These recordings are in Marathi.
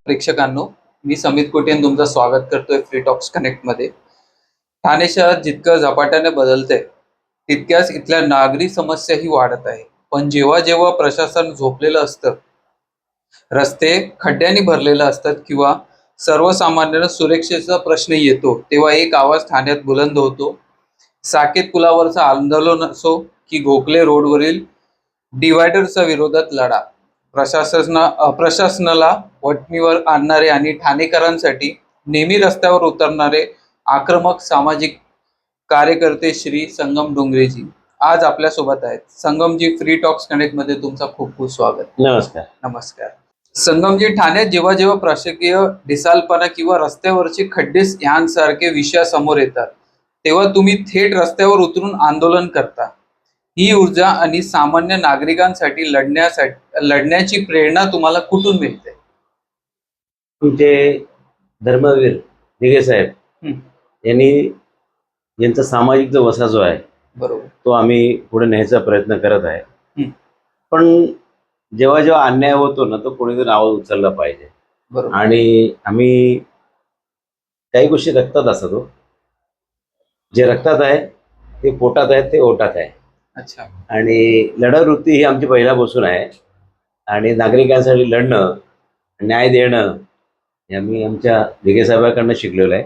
प्रेक्षकांनो, मी समित कोटेन तुमचं स्वागत करतोय फ्री टॉक्स कनेक्ट मध्ये. ठाणे शहर जितकं झपाट्याने बदलतंय तितक्याच इथल्या नागरी समस्याही वाढत आहे. पण जेव्हा जेव्हा प्रशासन झोपलेलं असतं, रस्ते खड्ड्यांनी भरलेलं असतात किंवा सर्वसामान्यांना सुरक्षेचा प्रश्न येतो, तेव्हा एक आवाज ठाण्यात बुलंद होतो. साकेत पुलावरचं आंदोलन असो की गोखले रोडवरील डिवायडरच्या विरोधात लढा, प्रशासनाला वठणीवर आणणारे आणि ठाणेकरांसाठी नेहमी रस्त्यावर उतरणारे आक्रमक सामाजिक कार्यकर्ते श्री संगम डोंगरेजी आज आपल्या सोबत आहेत. संगमजी, फ्री टॉक्स कनेक्ट मध्ये तुमचं खूप खूप स्वागत. नमस्कार. नमस्कार संगमजी. ठाण्यात जेव्हा जेव्हा प्रशासकीय ढिसाळपणा किंवा रस्त्यावरचे खड्डे यांसारखे विषय समोर येतात, तेव्हा तुम्ही थेट रस्त्यावर उतरून आंदोलन करता. ही ऊर्जा आणि सामान्य नागरिकांसाठी लढण्याची प्रेरणा तुम्हाला कुठून मिळते? तुमचे धर्मवीर दिघे साहेब यांनी यांचा सामाजिक जो वसा जो आहे बरोबर, तो आम्ही पुढे न्यायचा प्रयत्न करत आहे. पण जेव्हा जेव्हा अन्याय होतो ना, तो कोणीतरी आवाज उचलला पाहिजे. बरोबर. आणि आम्ही काही गोष्टी रक्तात असतो. जे रक्तात आहे ते पोटात आहे, ते ओटात आहे. अच्छा. आणि लढावृत्ती ही आमची पहिल्यापासून आहे. आणि नागरिकांसाठी लढणं, न्याय देणं हे आम्ही आमच्या दिघे साहेबांकडनं शिकलेलो आहे.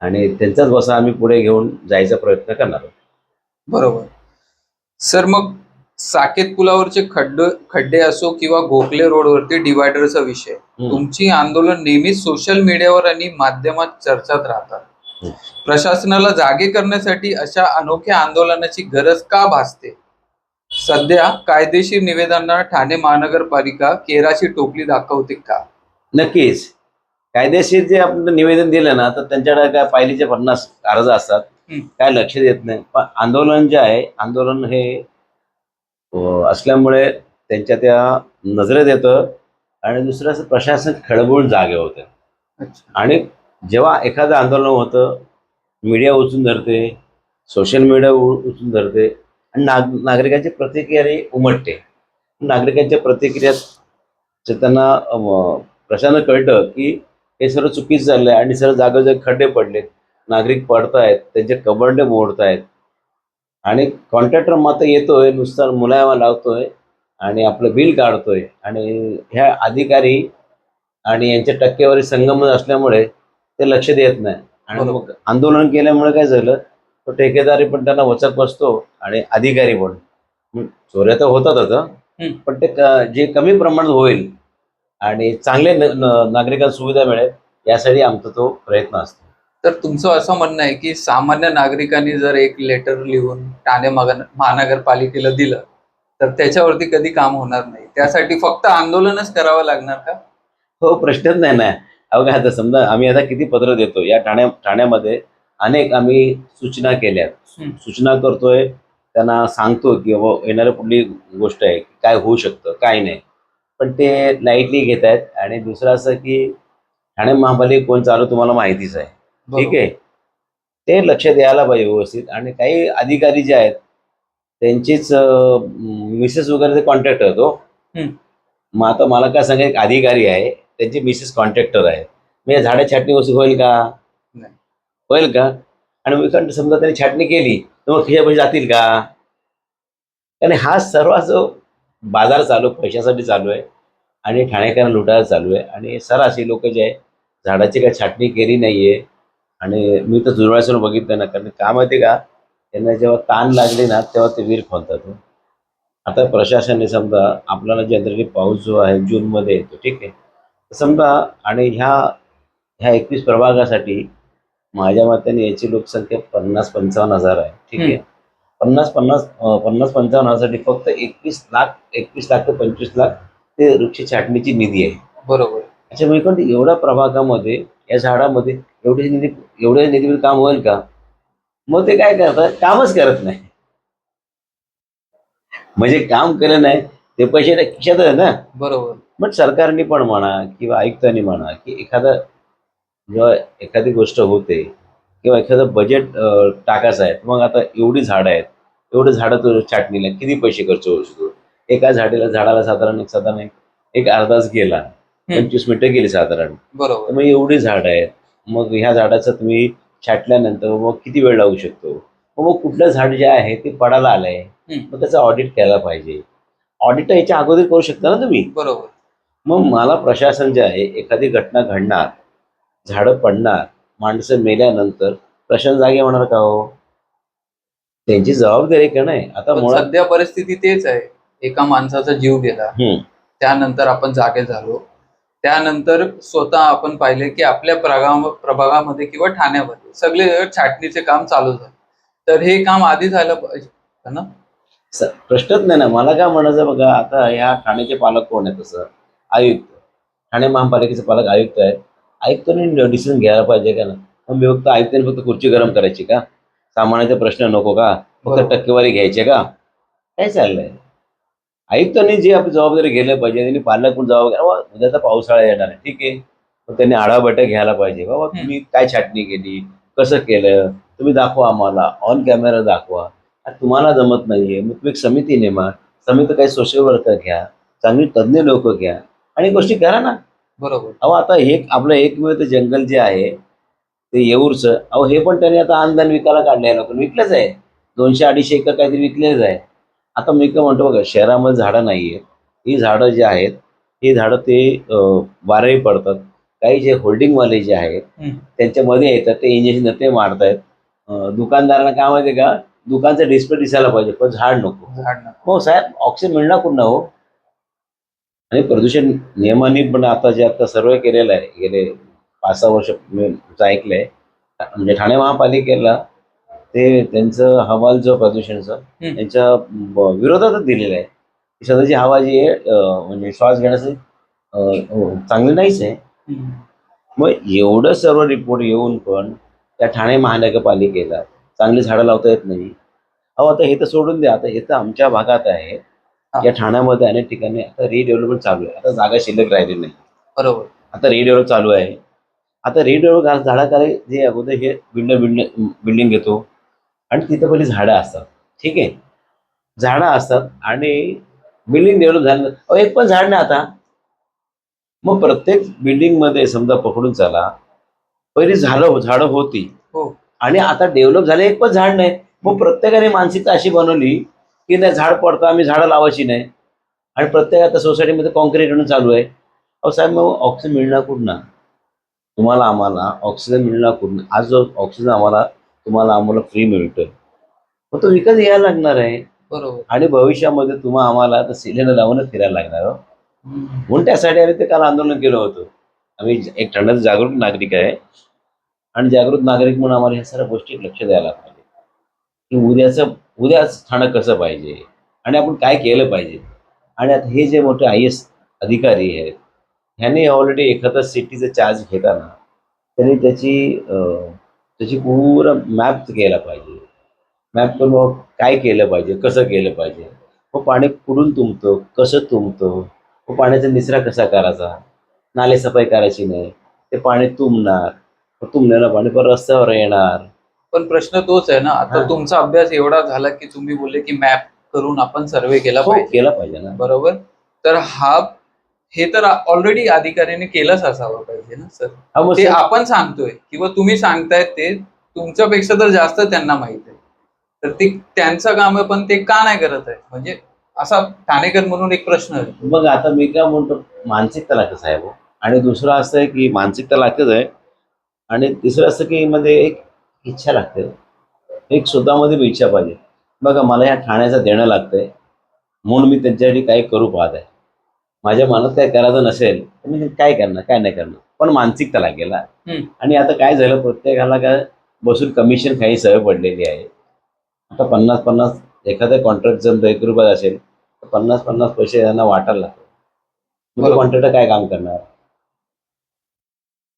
आणि त्यांचाच वसा आम्ही पुढे घेऊन जायचा प्रयत्न करणार आहोत. बरोबर सर. मग साकेत पुलावरचे खड्डे असो किंवा गोखले रोडवरती डिवायडरचा विषय, तुमची आंदोलन नेहमीच सोशल मीडियावर आणि माध्यमात चर्चात राहतात. प्रशासनाला जागे करण्यासाठी अशा अनोख्या आंदोलनाची गरज का भासते? सध्या कायदेशीर निवेदनांना ठाणे महानगरपालिका केराची टोपली दाखवते का? नक्कीच. कायदेशीर जे आपण निवेदन दिलं ना, तर त्यांच्याकडे काय पायलीचे 50 अर्ज असतात, काय लक्ष देत नाही. पण आंदोलन जे आहे, आंदोलन हे असल्यामुळे त्यांच्या त्या नजरेत येतं. आणि दुसरं असं प्रशासन खळबळून जागे होतं. आणि जेव्हा एखादं आंदोलन होतं, मीडिया उचलून धरते, सोशल मीडिया उचलून धरते आणि नागरिकांची प्रतिक्रिया उमटते. नागरिकांच्या प्रतिक्रियात त्यांना प्रशासनाला कळतं की हे सर्व चुकीचं चाललं आहे आणि सर्व जागोजागी खड्डे पडलेत, नागरिक पडतायत, त्यांचे कबरडे मोडतायत. आणि कॉन्ट्रॅक्टर मात्र येतोय, नुसता मुलायमा लावतोय आणि आपलं बिल काढतोय. आणि ह्या अधिकारी आणि यांच्या टक्केवारी संगम असल्यामुळे ते लक्ष देत नाही. आणि मग आंदोलन केल्यामुळे काय झालं, तो ठेकेदारी पण त्यांना वचक बसतो आणि अधिकारी पण. चोऱ्या तर होतातच, पण ते जे कमी प्रमाणात होईल आणि चांगले नागरिकांना सुविधा मिळेल यासाठी आमचा तो प्रयत्न असतो. तर तुमचं असं म्हणणं आहे की सामान्य नागरिकांनी जर एक लेटर लिहून ठाणे महानगरपालिकेला दिलं तर त्याच्यावरती कधी काम होणार नाही, त्यासाठी फक्त आंदोलनच करावं लागणार का? हो, प्रश्नच नाही ना. अवघा आता समजा आम्ही आता किती पत्र देतो या ठाण्यामध्ये, अनेक आम्ही सूचना केल्यात, सूचना करतोय, त्यांना सांगतो की येणारी पुढली गोष्ट आहे, काय होऊ शकतं काय नाही. पण ते लाईटली घेत आहेत. आणि दुसरं असं की ठाणे महापालिका कोण चालू तुम्हाला माहितीच आहे, ठीक आहे. ते लक्ष द्यायला पाहिजे व्यवस्थित. आणि काही अधिकारी जे आहेत त्यांचीच मिसेस वगैरे ते कॉन्ट्रॅक्टर होतो. मग आता मला काय सांगा, एक अधिकारी आहे, त्यांची मिसेस कॉन्ट्रॅक्टर आहे, म्हणजे झाडे छाटणी वस्तू होईल का? होईल का? आणि मी समजा त्यांनी छाटणी केली तर मग पैसे जातील का? आणि हा सर्व जो बाजार चालू पैशासाठी चालू आहे आणि ठाणेकरांना लुटायला चालू आहे. आणि अशी लोक जे आहे झाडाची काही छाटणी केली नाहीये. आणि मी तर जुळवायचं बघितलं ना, कारण का माहिती का, त्यांना जेव्हा ताण लागली ना तेव्हा ते वीर खोलतात. आता प्रशासनाने समजा आपल्याला जनरली पाऊस जो आहे जूनमध्ये येतो, ठीक आहे, समजा. आणि ह्या 21 प्रभागासाठी माझ्या मताने याची लोकसंख्या 50-55 हजार आहे, ठीक आहे. 50-55 हजारसाठी फक्त 21 लाख ते 25 लाख ते वृक्ष छाटणीची निधी आहे. बरोबर. त्याच्यामुळे पण एवढ्या प्रभागामध्ये या झाडामध्ये एवढे निधीमध्ये काम होईल का? मग ते काय करतात, कामच करत नाही. म्हणजे काम केलं नाही ते पैसे खिशात आहे ना. बरोबर. मग सरकारने पण म्हणा किंवा आयुक्तांनी म्हणा की जेव्हा एखादी गोष्ट होते किंवा एखादं बजेट टाकायचं आहे, मग आता एवढी झाडं आहेत, एवढं झाडं तो छाटणीला किती पैसे खर्च होऊ शकतो? एका झाडाला साधारण एक अर्धाच गेला 25 मिनिटं गेली साधारण. तर बरोबर. मग एवढी झाडं आहेत. मग ह्या झाडाचं तुम्ही छाटल्यानंतर मग किती वेळ लागू शकतो? मग कुठलं झाड जे आहे ते पडायला आलंय, मग त्याचं ऑडिट केलं पाहिजे. ऑडिट याच्या अगोदर करू शकता ना तुम्ही. बरोबर. मग मला प्रशासन जे आहे, एखादी घटना घडणार, झाडं पडणार, माणसं मेल्यानंतर प्रशासन जागे होणार का हो? त्यांची जबाबदारी का नाही? आता पण मुळात सध्या परिस्थिती तेच आहे. एका माणसाचा जीव गेला. हं, त्यानंतर आपण जागे झालो. त्यानंतर स्वतः आपण पाहिले की आपल्या प्रभागामध्ये किंवा ठाण्यामध्ये सगळे छाटणीचे काम चालू झाले. तर हे काम आधी झालं पाहिजे है ना? प्रश्नच नाही ना. मला काय म्हणायचं बघा, आता ह्या ठाण्याचे पालक कोण आहेत तसं? आयुक्त. ठाणे महापालिकेचे पालक आयुक्त आहेत. आयुक्तांनी डिसिजन घ्यायला पाहिजे का ना? मग मी फक्त आयुक्तांनी फक्त खुर्ची गरम करायची का? सामान्याचे प्रश्न नको का? फक्त बरोबर. टक्केवारी घ्यायची का? काय चाललंय? आयुक्तांनी जी आपली जबाबदारी घ्यायला पाहिजे, त्यांनी पालक पण जबाबदारी, बाबा उद्याचा पावसाळा येणार आहे, ठीक आहे. मग त्यांनी आढावा बैठक घ्यायला पाहिजे. बाबा तुम्ही काय छाटणी केली, कसं केलं, तुम्ही दाखवा आम्हाला, ऑन कॅमेरा दाखवा. आणि तुम्हाला जमत नाहीये, मग तुम्ही एक समिती नेमा. समिती काही सोशल वर्कर घ्या, चांगली तज्ज्ञ लोक घ्या आणि गोष्टी करा ना. बरोबर. अहो आता हे आपलं एकमेव ते जंगल जे आहे ते येऊरचं, अहो हे पण त्यांनी आता अनुदान विकायला काढलं आहे, लोकांनी विकलंच आहे. 200-250 एकर काहीतरी विकलेच आहे. आता मी काय म्हणतो बघा, शहरामध्ये झाडं नाही आहेत. ही झाडं जी आहेत, ही झाडं ते वारही पडतात. काही जे होल्डिंगवाले जे आहेत, त्यांच्यामध्ये येतात, ते इंजेक्शन ते मारतायत. दुकानदारांना काय माहिती आहे का, दुकानचा डिस्प्ले दिसायला पाहिजे, पण झाड नको. झाड नको. हो साहेब, ऑक्सिजन मिळणार कुठनं हो? आणि प्रदूषण नियमांनी पण आता जे आता सर्वे केलेलं आहे, गेले 5-6 वर्ष मी ऐकलंय. म्हणजे ठाणे महापालिकेला ते त्यांचं अहवाल जो प्रदूषणचा त्यांच्या विरोधातच दिलेला आहे. की सध्याची हवा जी आहे म्हणजे श्वास घेण्यासाठी चांगली नाहीच आहे. मग एवढं सर्व रिपोर्ट येऊन पण त्या ठाणे महानगरपालिकेला चांगली झाडं लावता येत नाही. अहो आता हे तर सोडून द्या, आता हे तर आमच्या भागात आहे. या ठाण्यामध्ये अनेक ठिकाणी आता रिडेव्हलपमेंट चालू आहे. आता जागा शिल्लक राहिली नाही. बरोबर. आता रिडेव्हलप चालू आहे. आता रिडेव्हलप झाडाखाली जे अगोदर हे बिल्डिंग घेतो आणि तिथं पहिली झाडं असतात. ठीक आहे. झाडं असतात आणि बिल्डिंग डेव्हलप झालं, अहो एक पण झाड नाही आता. मग प्रत्येक बिल्डिंगमध्ये समजा पकडून चला, पहिली झाडं होती हो. आणि आता डेव्हलप झाले, एक पण झाड नाही. मग प्रत्येकाने मानसिकता अशी बनवली की नाही, झाड पडतं, आम्ही झाडं लावायची नाही. आणि प्रत्येक आता सोसायटीमध्ये कॉन्क्रीट येणं चालू आहे. अहो साहेब, मग ऑक्सिजन मिळणार कुठनं? तुम्हाला आम्हाला ऑक्सिजन मिळणार कुठून? आज जो ऑक्सिजन तुम्हाला आम्हाला फ्री मिळतोय, मग तो विकत घ्यायला लागणार आहे. बरोबर. आणि भविष्यामध्ये तुम्हाला आम्हाला तर सिलेंडर लावूनच फिरायला लागणार हो. म्हणून त्यासाठी आम्ही ते काल आंदोलन केलं होतं. आम्ही एक ठाण्याचा जागरूक नागरिक आहे आणि जागृत नागरिक म्हणून आम्हाला ह्या सर्व गोष्टी लक्ष द्यायला पाहिजे की उद्याच ठाणं कसं पाहिजे आणि आपण काय केलं पाहिजे. आणि आता हे जे मोठे IAS अधिकारी आहेत, ह्यांनी ऑलरेडी एखादा सिटीचा चार्ज घेताना त्यांनी त्याची पूर्ण मॅप केला पाहिजे. मॅप करून मग काय केलं पाहिजे, कसं केलं पाहिजे, मग पाणी कुठून तुंबतं, कसं तुंबतं, मग पाण्याचा निचरा कसा करायचा, नालेसफाई करायची नाही, ते पाणी तुंबणार, मग तुंबलेलं पाणी परत रस्त्यावर येणार. पण प्रश्न तोच आहे ना, आता हां. तुमचा अभ्यास एवढा झाला की तुम्ही बोलले की मॅप करून आपण सर्वे केला हो, पाहिजे. केला पाहिजे ना. बरोबर. तर हे तर ऑलरेडी अधिकाऱ्यांनी केलंच असावं पाहिजे ना सर. हा मग ते सर, आपण सांगतोय किंवा तुम्ही सांगतायत ते तुमच्यापेक्षा तर जास्त त्यांना माहित आहे. तर ते त्यांचं काम आहे, पण ते का नाही करत आहे? म्हणजे असा ठाणेकर म्हणून एक प्रश्न आहे. मग आता मी काय म्हणतो, मानसिकता लागते साहेब हो. आणि दुसरं असं आहे की मानसिकता लागतेच आहे आणि तिसरं असं की मध्ये एक इच्छा लागते. एक स्वतःमध्ये बी इच्छा पाहिजे. बघा, मला या ठाण्याचं देणं लागतंय म्हणून मी त्यांच्यासाठी काही करू पाहत आहे. माझ्या मनात काय करायचं नसेल तर मी काय करणार, काय नाही करणार. पण मानसिकता लागेल ना. आणि आता काय झालं, प्रत्येकाला काय बसून कमिशन काही सवय पडलेली आहे. आता 50-50 एखाद्या कॉन्ट्रॅक्ट जर ₹1 असेल तर 50-50 पैसे त्यांना वाटायला लागतात. मग तो बरोबर. कॉन्ट्रॅक्टर काय काम करणार?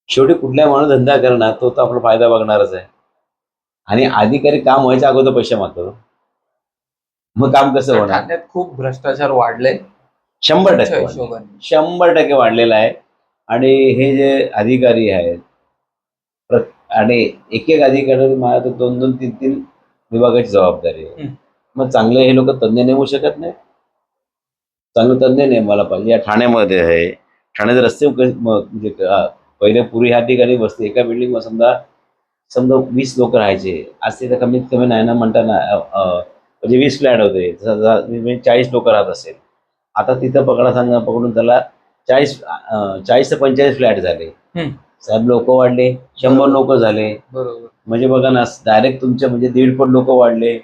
शेवटी कुठल्या माणूस धंदा करणार तो तर आपला फायदा बघणारच आहे. आणि अधिकारी काम व्हायच्या अगोदर पैसे मागतो. मग काम कसं तर होणार? ठाण्यात खूप भ्रष्टाचार वाढले 100% तुमच्या वाढले. हिशोबाने. 100% वाढलेला आहे. आणि हे जे अधिकारी आहेत आणि एक अधिकारी मला तर 2-2, 3-3 विभागाची जबाबदारी आहे. मग चांगले हे लोक तज्ज्ञ नेमू शकत नाही. चांगलं तज्ज्ञ नेमायला पाहिजे. या ठाण्यामध्ये आहे, ठाण्याचे रस्ते म्हणजे पहिले पूर्वी ह्या ठिकाणी वस्ती एका बिल्डिंग समजा समजा 20 लोक राहायचे. आज तिथे कमीत कमी नाही ना म्हणताना म्हणजे 20 फ्लॅट होते. 40 लोक राहत असेल. आता तिथं पकडा सांगा पकडून त्याला 40 ते 45 फ्लॅट झाले. साहेब लोक वाढले, 100 लोक झाले. बरोबर. म्हणजे बघा ना डायरेक्ट तुमच्या म्हणजे 1.5 लोक वाढले.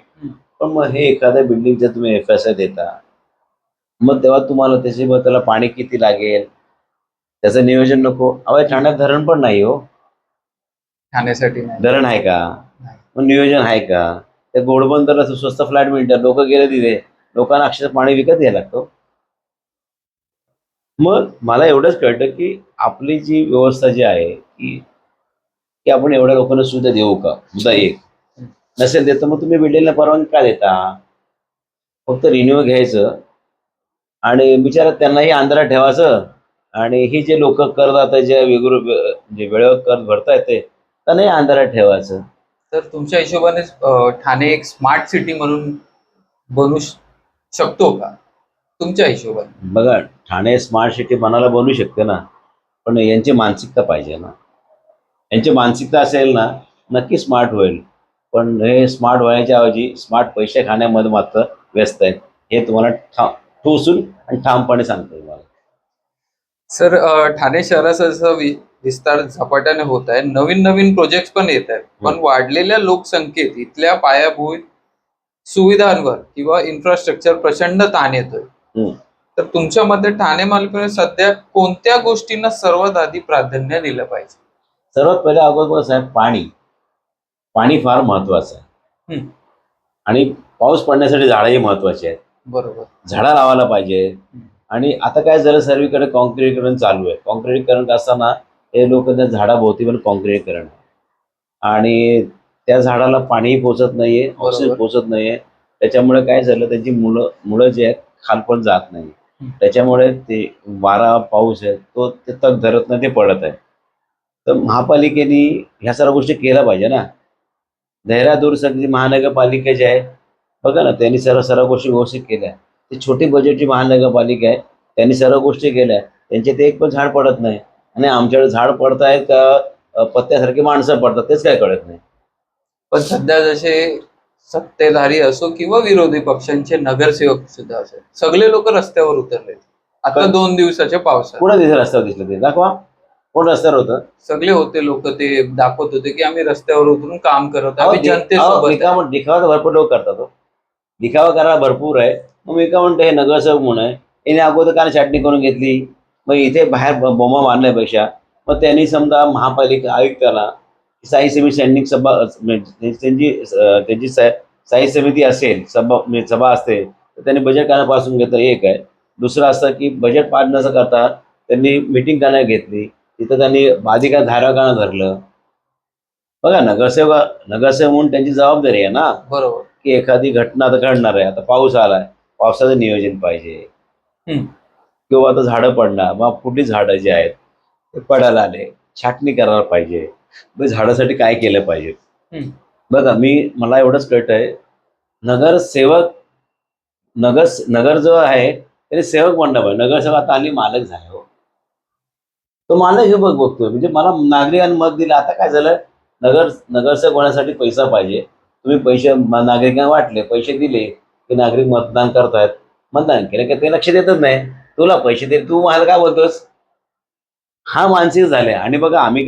पण मग हे एखाद्या बिल्डिंगच्या तुम्ही FSI देता, मग तेव्हा तुम्हाला त्याची मग त्याला पाणी किती लागेल त्याचं नियोजन नको. अहो ठाण्यात धरण पण नाही हो. ठाण्यासाठी नाही. धरण आहे का? नाही. मग नियोजन आहे का? त्या घोडबंदरला स्वस्त फ्लॅट मिळतात. लोक गेले तिथे, लोकांना अक्षरशः पाणी विकत घ्यायला लागतं. मग मला एवढंच कळतं की आपली जी व्यवस्था जी आहे की की आपण एवढ्या लोकांना सुविधा देऊ का? मुद्दा एक. नसेल देत तर मग तुम्ही बिल्डिंगला परवानगी का देता? फक्त रिन्यू घ्यायचं आणि बिचारा त्यांनाही अंधारात ठेवायचं आणि ही जे लोक करदाता जे म्हणजे वेळेवर कर भरतायत ते त्यांनाही अंधारात ठेवायचं. तर तुमच्या हिशोबाने ठाणे एक स्मार्ट सिटी म्हणून बनू शकतो का तुमच्या हिशोबाने? बघा ठाणे स्मार्ट सिटी मनाला बनवू शकते ना, पण यांची मानसिकता पाहिजे ना. यांची मानसिकता असेल ना नक्की स्मार्ट होईल. पण हे स्मार्ट व्हायच्या ऐवजी स्मार्ट पैसे खाण्यामध्ये मात्र व्यस्त आहेत. हे तुम्हाला ठोसून आणि ठामपणे सांगतो तुम्हाला. सर, ठाणे शहराचा जसा विस्तार झपाट्याने होत आहे, नवीन नवीन प्रोजेक्ट पण येत आहेत, पण वाढलेल्या लोकसंख्येत इथल्या पायाभूत सुविधांवर किंवा इन्फ्रास्ट्रक्चर प्रचंड ताण येतोय. तर तुमच्या मते ठाणे महापालिकेने सध्या कोणत्या गोष्टींना सर्वात आधी प्राधान्य दिलं पाहिजे? सर्वात पहिले अगोदर साहेब पाणी. पाणी फार महत्वाचं आहे. आणि पाऊस पडण्यासाठी झाडंही महत्वाची आहेत. बरोबर. झाडं लावायला पाहिजे. आणि आता काय झालं सर्वीकडे कॉन्क्रीटीकरण चालू आहे. कॉन्क्रीटीकरण असताना हे लोक त्या झाडाभोवती पण कॉन्क्रीटीकरण आहे. आणि त्या झाडाला पाणीही पोचत नाहीये, ऑक्सिजन पोचत नाहीये. त्याच्यामुळे काय झालं त्यांची मुळं जी आहेत खालपण जात नाही. त्याच्यामुळे ते वारा पाऊस आहे तो ते तग धरत नाही, ते पडत आहे. तर महापालिकेने ह्या सर्व गोष्टी केल्या पाहिजे ना. देहरादून सगळी महानगरपालिका जी आहे बघा ना त्यांनी सर्व गोष्टी व्यवस्थित केल्या. ती छोटी बजेटची महानगरपालिका आहे, त्यांनी सर्व गोष्टी केल्या. त्यांचे ते एक पण झाड पडत नाही. आणि आमच्याकडे झाड पडत आहेत का पत्त्यासारखी माणसं पडतात तेच काय कळत नाही. पण सध्या जसे सत्तेधारी असो किंवा विरोधी पक्षांचे नगरसेवक सुद्धा असेल, सगळे लोक रस्त्यावर उतरले आता 2 दिवसाच्या पावसात. कुठं दिसलं रस्त्यावर दिसलं ते दाखवा. कोण रस्त्यावर होतं? सगळे होते लोक, ते दाखवत होते की आम्ही रस्त्यावर उतरून काम करत आहोत, आम्ही जनतेसोबत आहे. दिखावा तर भरपूर लोक करतात हो. दिखावा करायला भरपूर आहे. मग मी काय म्हणतो हे नगरसेवक म्हणून आहे, याने अगोदर काय छाटणी करून घेतली. मग इथे बाहेर बोंबा मारण्यापेक्षा मग त्यांनी समजा महापालिका आयुक्ताला स्थायी समिती सैनिक सभा त्यांची स्थायी समिती असेल सभा असते तर त्यांनी बजेट करण्यापासून घेतलं एक आहे. दुसरं असं की बजेट पास न करता त्यांनी मिटिंग करण्यात घेतली, तिथं त्यांनी बाधिका धारकांना धरलं. बघा नगरसेवक म्हणून त्यांची जबाबदारी आहे ना. बरोबर. की एखादी घटना आता घडणार आहे, आता पाऊस आलाय, पावसाचं नियोजन पाहिजे. किंवा आता झाडं पडणार, मग कुठली झाडं जी आहेत ते पडायला आले, छाटणी करायला पाहिजे. मग झाडासाठी काय केलं पाहिजे. बघा मला एवढंच कळतंय नगरसेवक नगर जो आहे त्याने सेवक मंडप आहे. नगरसेवक आता आली मालक झाले हो. तो मालक हे बघतोय. म्हणजे मला नागरिकांनी मत दिलं. आता काय झालं नगरसेवक होण्यासाठी पैसा पाहिजे. तुम्ही पैसे नागरिकांना वाटले, पैसे दिले की नागरिक मतदान करतायत. मतदान केलं की ते लक्ष देतच नाही. तुला पैसे दे, तू मला काय बोलतोस? हा मानसिक झालाय. आणि बघा आम्ही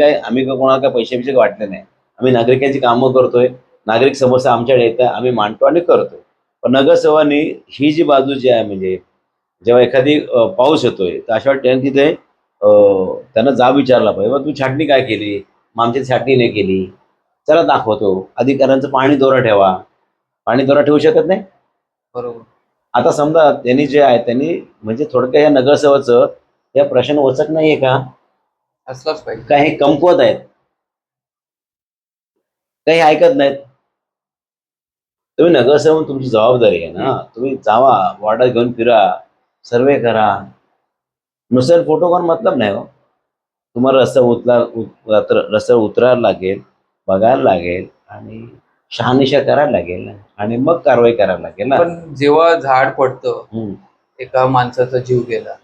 कोणाला काय पैसे वाटले नाही. आम्ही नागरिकांची कामं करतोय. नागरिक समस्या आमच्याकडे येतात, आम्ही मांडतो आणि करतोय. पण नगरसेवकांनी ही जी बाजू जी आहे म्हणजे जेव्हा एखादी पाऊस येतोय तर अशा वेळेला तिथे त्यांना जाब विचारला पाहिजे, मग तू छाटणी काय केली? मग आमची छाटणी नाही केली. चला दाखवतो. अधिकाऱ्यांचं पाणी दोरा ठेवा. पाणी दोरा ठेवू शकत नाही. बरोबर. आता समजा त्यांनी जे आहे त्यांनी म्हणजे थोडक्या या नगरसेवकाचं या प्रश्न वचक नाहीये का? असलाच पाहिजे. काही कमकुवत आहेत, काही ऐकत नाहीत. तुम्ही नगरसेवक तुमची जबाबदारी आहे ना. तुम्ही जावा, वॉर्डात घेऊन फिरा, सर्वे करा. नुसतं फोटो करून मतलब नाही हो. तुम्हाला रस्त्यावर उतरायला लागेल, बघायला लागेल आणि शहानिशा करायला लागेल आणि मग कारवाई करायला लागेल ना. पण जेव्हा झाड पडतं, एका माणसाचा जीव गेला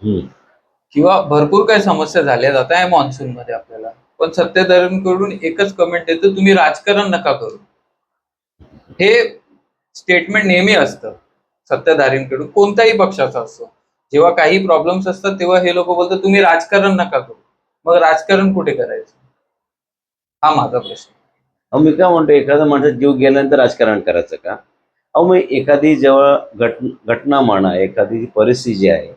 किंवा भरपूर काही समस्या झाल्या जात आहे मान्सून मध्ये आपल्याला. पण सत्ताधाऱ्यांकडून एकच कमेंट येतं, तुम्ही राजकारण नका करू. हे स्टेटमेंट नेहमी असतं सत्ताधाऱ्यांकडून, कोणत्याही पक्षाचा असतो. जेव्हा काही प्रॉब्लेम्स असतात तेव्हा हे लोक बोलतात तुम्ही राजकारण नका करू. मग राजकारण कुठे करायचं, हा माझा प्रश्न. अहो मी काय म्हणतो, एखादा माणसाचा जीव गेल्यानंतर राजकारण करायचं का? अहो मग एखादी जेव्हा घटना म्हणा, एखादी परिस्थिती जी आहे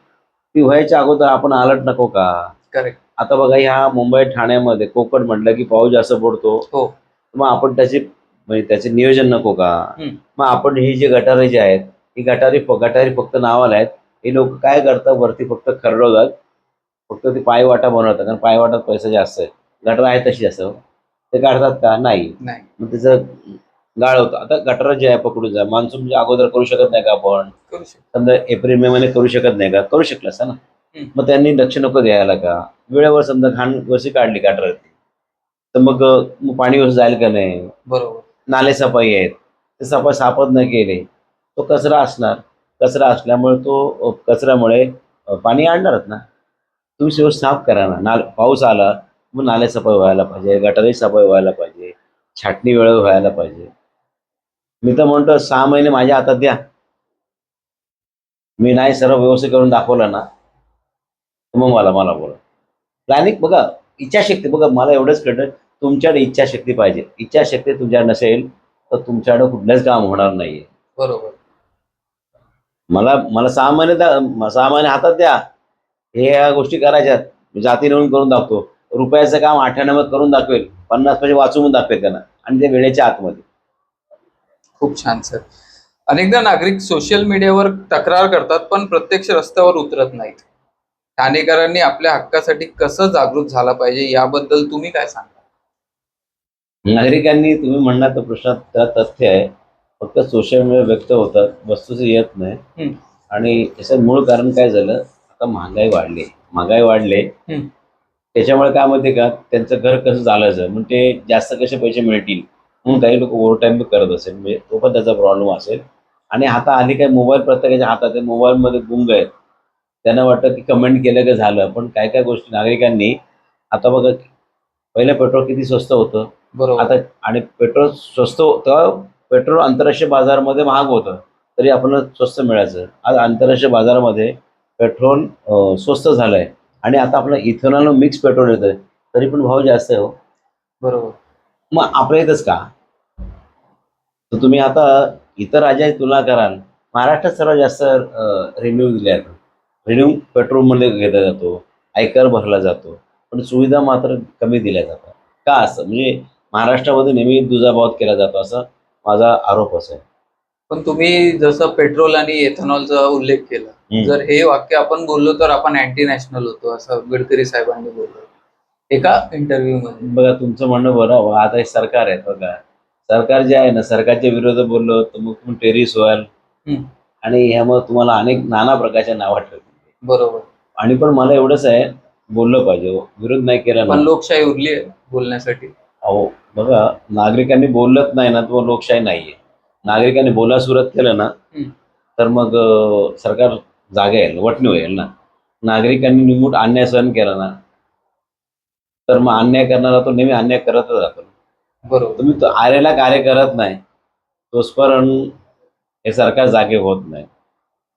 ती व्हायच्या अगोदर आपण अलर्ट नको का? करेक्ट. आता बघा, ह्या मुंबई ठाण्यामध्ये कोकण म्हटलं की पाऊस जास्त पडतो, हो. मग आपण म्हणजे त्याचे नियोजन नको का? मग आपण ही जी गटारे जी आहेत, ही गटारी फक्त नावाला आहेत. हे लोक काय करतात, वरती फक्त खरडवतात, फक्त ते पायवाटा बनवतात, कारण पायवाटात पैसा जास्त आहे. गटार आहे तशी असं ते काढतात का? नाही. नाही. मग त्याचं गाळ होतं. आता गटार जे आहे पकडून जा, मान्सूनच्या अगोदर करू शकत नाही का आपण? करू शकतो. समजा एप्रिल मे मध्ये करू शकत नाही का? करू शकलं असतं ना. मग त्यांनी लक्ष नको द्यायला का? वेळेवर समजा घाण वर्षी काढली गटाराची, तर मग पाणी व्यवस्थित जाईल का नाही? बरोबर. नाले सफाई आहेत, ते सापत न केले, तो कचरा असणार. कचरा असल्यामुळे तो कचऱ्यामुळे पाणी आणणारच ना. तुम्ही सगळं साफ करा ना. पाऊस आला मग नाले सफाई व्हायला पाहिजे, गटारी सफाई व्हायला पाहिजे, छाटणी वेळेवर व्हायला पाहिजे. मी तर म्हणतो 6 महिने माझ्या हातात द्या, मी नाही सर्व व्यवस्थित करून दाखवलं ना, तर मग मला बोला. प्लॅनिंग बघा, इच्छाशक्ती बघा, मला एवढंच कळतं, तुमच्याकडे इच्छाशक्ती पाहिजे. इच्छाशक्ती तुमच्याकडे नसेल तर तुमच्याकडे कुठलंच काम होणार नाहीये. बरोबर. मला मला 6 महिने हातात द्या, हे ह्या गोष्टी करायच्यात, मी जाती नेऊन करून दाखवतो. रुपयाचं काम 8 आण्यामध्ये करून दाखवेल, 50 पैसे वाचवून दाखवेल त्यांना, आणि ते वेळेच्या आतमध्ये. खूप छान सर. अनेकदा नागरिक सोशल मीडियावर तक्रार करतात पण प्रत्यक्ष रस्त्यावर उतरत नाहीत. ठाणेकरांनी आपल्या हक्कासाठी कसं जागृत झाला पाहिजे याबद्दल तुम्ही काय सांगा? नागरिकांनी, तुम्ही म्हणणार तर प्रश्नात त्याला तथ्य आहे, फक्त सोशल मीडिया व्यक्त होतात, वस्तूचं येत नाही. आणि याचं मूळ कारण काय झालं, आता महागाई वाढले. त्याच्यामुळे काय माहिती का, त्यांचं घर कसं चालायचं, म्हणजे ते जास्त कसे पैसे मिळतील म्हणून काही लोक ओव्हर टाईम करत असेल, म्हणजे तो पण त्याचा प्रॉब्लेम असेल. आणि आता आली काय, मोबाईल प्रत्येकाच्या हातात आहे, मोबाईलमध्ये गुंग आहेत. त्यांना वाटतं की कमेंट केलं की झालं, पण काय काय गोष्टी नागरिकांनी, आता बघा, पहिलं पेट्रोल किती स्वस्त होतं, बरोबर. आता, आणि पेट्रोल स्वस्त होतं, पेट्रोल आंतरराष्ट्रीय बाजारामध्ये महाग होतं तरी आपल्याला स्वस्त मिळायचं. आज आंतरराष्ट्रीय बाजारामध्ये पेट्रोल स्वस्त झालंय, आणि आता आपलं इथेनॉल मिक्स पेट्रोल येतंय तरी पण भाव जास्त आहे हो. बरोबर. मग आपल्या इथंच का? तर तुम्ही आता इतर राज्याची तुलना कराल, महाराष्ट्रात सर्वात जास्त रेव्हेन्यू दिले आहेत. रेव्हेन्यू पेट्रोलमध्ये घेतला जातो, आयकर भरला जातो, पण सुविधा मात्र कमी दिल्या जातात. का असं? म्हणजे महाराष्ट्रामध्ये नेहमी दुजाभाव केला जातो, असं माझा आरोप असेल. पण तुम्ही जसं पेट्रोल आणि एथेनॉलचा उल्लेख केला, जर हे वाक्य आपण बोललो तर आपण अँटी नॅशनल होतो, असं गडकरी साहेबांनी बोललं एका इंटरव्ह्यू मध्ये. बघा, तुमचं म्हणणं बरं. आता हे सरकार आहे बघा, सरकार जे आहे ना, सरकारच्या विरोधात बोललो तर मग तुम्ही टेरिस व्हाल, आणि ह्यामुळे तुम्हाला अनेक नाना प्रकारच्या नावं ठेवतील. बरोबर. आणि पण मला एवढंच आहे, बोललं पाहिजे हो, विरोध नाही केला पण ना. लोकशाही उरली आहे बोलण्यासाठी. अहो बघा, नागरिकांनी बोललंच नाही ना, तो लोकशाही नाहीये. नागरिकांनी बोलायला सुरुवात केलं ना, तर मग सरकार जागे येईल, वटणी होईल ना. नागरिकांनी निमूट अन्याय सहन केला ना, तर मग अन्याय करणारा तो नेहमी अन्याय करतच राहतो. बरोबर. तुम्ही तो आरेला कार्य करत नाही, तोचपर्यंत हे सरकार जागे होत नाही.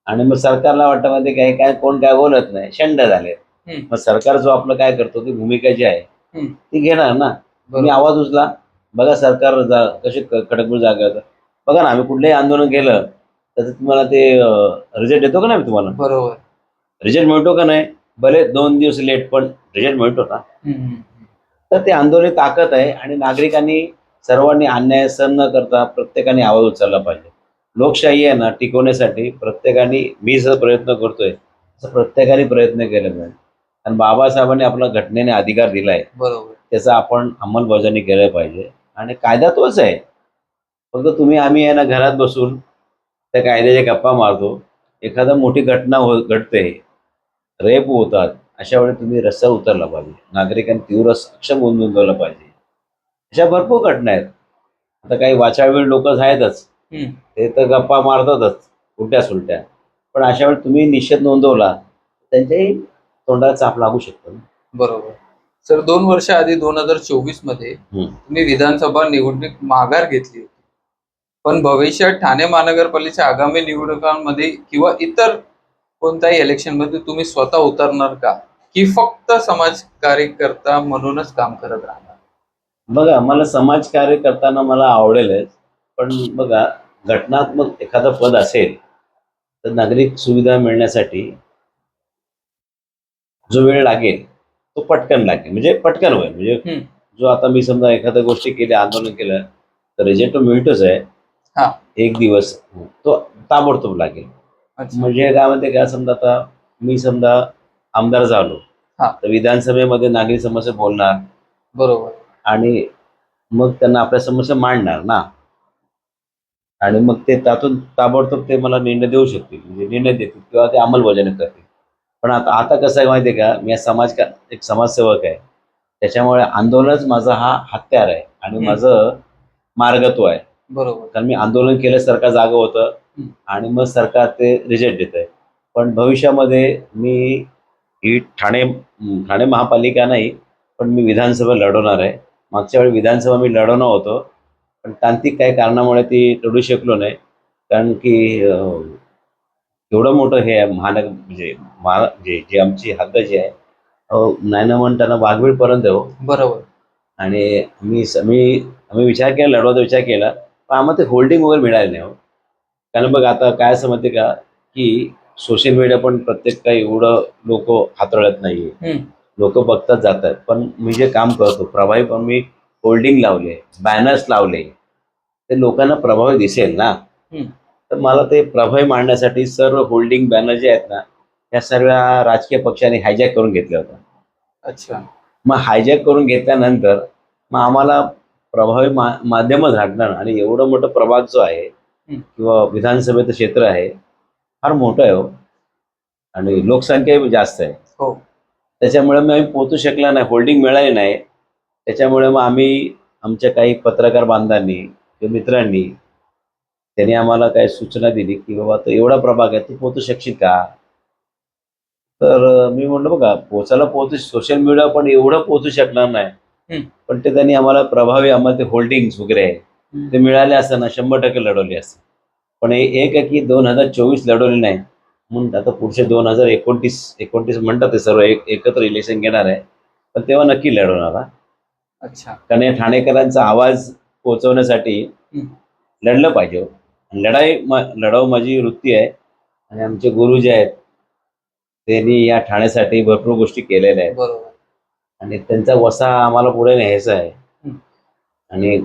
आणि मग सरकारला वाटतं मध्ये काय काय, कोण काय बोलत नाही, शंड झाले. मग सरकार जो आपलं काय करतो, ती भूमिका जी आहे ती घेणार ना. तुम्ही आवाज उचला, बघा सरकार कशी खडकपूर जागा होतं. बघा ना, आम्ही कुठलंही आंदोलन केलं त्याचं तुम्हाला ते रिझल्ट येतो का नाही तुम्हाला? बरोबर. रिझल्ट मिळतो का नाही? भले 2 दिवस लेट, पण रिझल्ट मिळतो ना. तर ते आंदोलन ताकद आहे, आणि नागरिकांनी सर्वांनी अन्याय सहन न करता प्रत्येकाने आवाज उचलला पाहिजे. लोकशाही आहे ना, टिकवण्यासाठी प्रत्येकाने, मी जर प्रयत्न करतोय तसं प्रत्येकाने प्रयत्न केले पाहिजे. आणि बाबासाहेबांनी आपला घटनेने अधिकार दिलाय, बरोबर. त्याचा आपण अंमलबजावणी केलं पाहिजे. आणि कायदा तोच आहे, फक्त तुम्ही आम्ही आहे ना घरात बसून त्या कायद्याच्या गप्पा मारतो. एखादा मोठी घटना घडते, रेप होतात, अशा वेळी तुम्ही रस्त्यावर उतरला पाहिजे, नागरिकांनी तीव्र सक्षम होऊन नोंदवलं पाहिजे. अशा भरपूर घटना आहेत. आता काही वाचाळवेळ लोक आहेतच, ते तर गप्पा मारतातच उलट्या सुलट्या, पण अशा वेळी तुम्ही निषेध नोंदवला, त्यांच्याही तोंडाला चाप लागू शकतो ना. बरोबर. सर 2 वर्ष आधी 2024 मध्ये हम्म. तुम्ही विधानसभा निवडणूक माघार घेतली होती. पण भविष्यात ठाणे महानगरपालिकेच्या आगामी निवडणुकांमध्ये किंवा इतर कोणत्याही इलेक्शनमध्ये तुम्ही स्वतः उतरणार का? की फक्त समाज कार्यकर्ता म्हणूनच काम करत राहणार? बघा, मला समाजकार्य करताना मला आवडेलच, पण बघा, घटनात्मक एखादं पद असेल तर नागरिक सुविधा मिळण्यासाठी जो वेळ लागेल तो पटकन लागेल, म्हणजे पटकन होईल. म्हणजे हम्म. जो आता मी समजा एखाद्या गोष्टी केल्या, आंदोलन केलं, तर रिझल्ट तो मिळतोच आहे. हा. एक दिवस तो ताबडतोब लागेल. अच्छा. म्हणजे काय म्हणते का, समजा आता मी समजा आमदार झालो, हा. तर विधानसभेमध्ये नागरिक समस्या बोलणार बरोबर. आणि मग त्यांना आपल्या समस्या मांडणार ना, आणि मग ते त्यातून ताबडतोब ते मला निर्णय देऊ शकतील, म्हणजे निर्णय देतील किंवा ते अंमलबजावणी करतील. पण आता आता कसं आहे माहिती आहे का, मी एक समाजसेवक आहे, त्याच्यामुळे आंदोलनच माझा हा हत्यार आहे आणि माझं मार्गत्व आहे. बरोबर. कारण मी आंदोलन केलं, सरकार जागं होतं आणि मग सरकार ते रिजेक्ट देत आहे. पण भविष्यामध्ये मी ही ठाणे महापालिका नाही, पण मी विधानसभा लढवणार आहे. मागच्या वेळी विधानसभा मी लढवणार होतो, पण तांत्रिक काही कारणामुळे ती लढू शकलो नाही. कारण की एवढं मोठं हे आहे म्हणजे जी आमची हद्द जी आहे, नाही ना म्हणताना वाघवीरपर्यंत आहे हो. बरोबर. आणि आम्ही विचार केला, लढवायचा विचार केला, पण आम्हाला ते होल्डिंग वगैरे मिळाले नाही हो. कारण बघ, आता काय असं म्हणते का, की सोशल मीडिया पण प्रत्येक काही एवढं लोक हाताळत नाहीये. लोक बघतात जातात, पण मी जे काम करतो प्रभावी, पण मी होल्डिंग लावले, बॅनर्स लावले, ते लोकांना प्रभावी दिसेल ना. तर मला ते प्रभावी मांडण्यासाठी सर्व होल्डिंग बॅनर जे आहेत ना, त्या सर्व राजकीय पक्षांनी हायजॅक करून घेतल्या होत्या. अच्छा. मग हायजॅक करून घेतल्यानंतर मग आम्हाला प्रभावी माध्यमच राखणार, आणि एवढं मोठं प्रभाग जो आहे किंवा विधानसभेचं क्षेत्र आहे, फार मोठं आहे हो, आणि लोकसंख्याही जास्त आहे. हो. त्याच्यामुळे मग आम्ही पोहोचू शकला नाही, होल्डिंग मिळाली नाही. त्याच्यामुळे मग आम्ही आमच्या काही पत्रकार बांधवांनी किंवा मित्रांनी त्यांनी आम्हाला काही सूचना दिली की बाबा, तो एवढा प्रभाग आहे, तू पोहोचू शकशील का? तर मी म्हटलं, बघा, सोशल मीडिया पण एवढं पोहोचू शकणार नाही, पण ते त्यांनी आम्हाला प्रभावी, आम्हाला ते होल्डिंग्स वगैरे आहे ते मिळाले असताना 100% लढवले असते. पण एक आहे की 2024 लढवले नाही, म्हणून आता पुढचे 2029 म्हणतात ते सर्व एकत्र इलेक्शन घेणार आहे, पण तेव्हा नक्की लढवणार हा. अच्छा. कारण या ठाणेकरांचा आवाज पोहोचवण्यासाठी लढलं पाहिजे हो. लढावं माझी वृत्ती आहे, आणि आमचे गुरु जे आहेत त्यांनी या ठाण्यासाठी भरपूर गोष्टी केलेल्या आहेत. बरोबर. आणि त्यांचा वसा आम्हाला पुढे न्यायचा आहे. आणि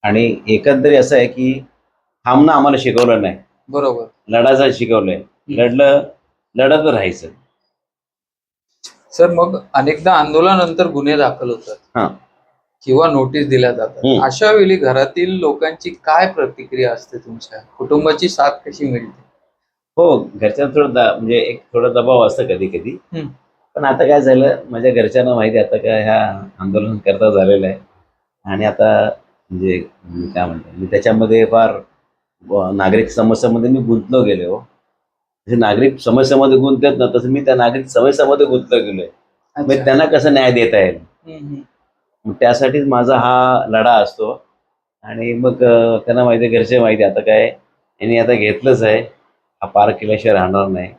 आणि एकंदरीत असं आहे की थांबणं आम्हाला शिकवलं नाही. बरोबर. लढायचं शिकवलंय. लढत राहायचं. सर, मग अनेकदा आंदोलनानंतर गुन्हे दाखल होतात किंवा नोटीस दिल्या जातात. अशा वेळी घरातील लोकांची काय प्रतिक्रिया असते? तुमच्या कुटुंबाची साथ कशी मिळते? हो, घरच्यांना म्हणजे एक थोडा दबाव असतं कधी कधी. पण आता काय झालं, माझ्या घरच्यांना माहिती आहे आता काय ह्या आंदोलन करता झालेलं आहे, आणि आता म्हणजे काय म्हणतात, मी त्याच्यामध्ये फार नागरिक समस्यामध्ये मी गुंतलो गेले हो. जसे नागरिक समस्यामध्ये गुंततात ना, तसं मी त्या नागरिक समस्यामध्ये गुंतलो गेलोय. मग त्यांना कसं न्याय देता येईल, मग त्यासाठीच माझा हा लढा असतो. आणि मग त्यांना माहिती आहे, घरचे माहिती आहे, आता काय यांनी आता घेतलंच आहे, हा पार केल्याशिवाय राहणार नाही.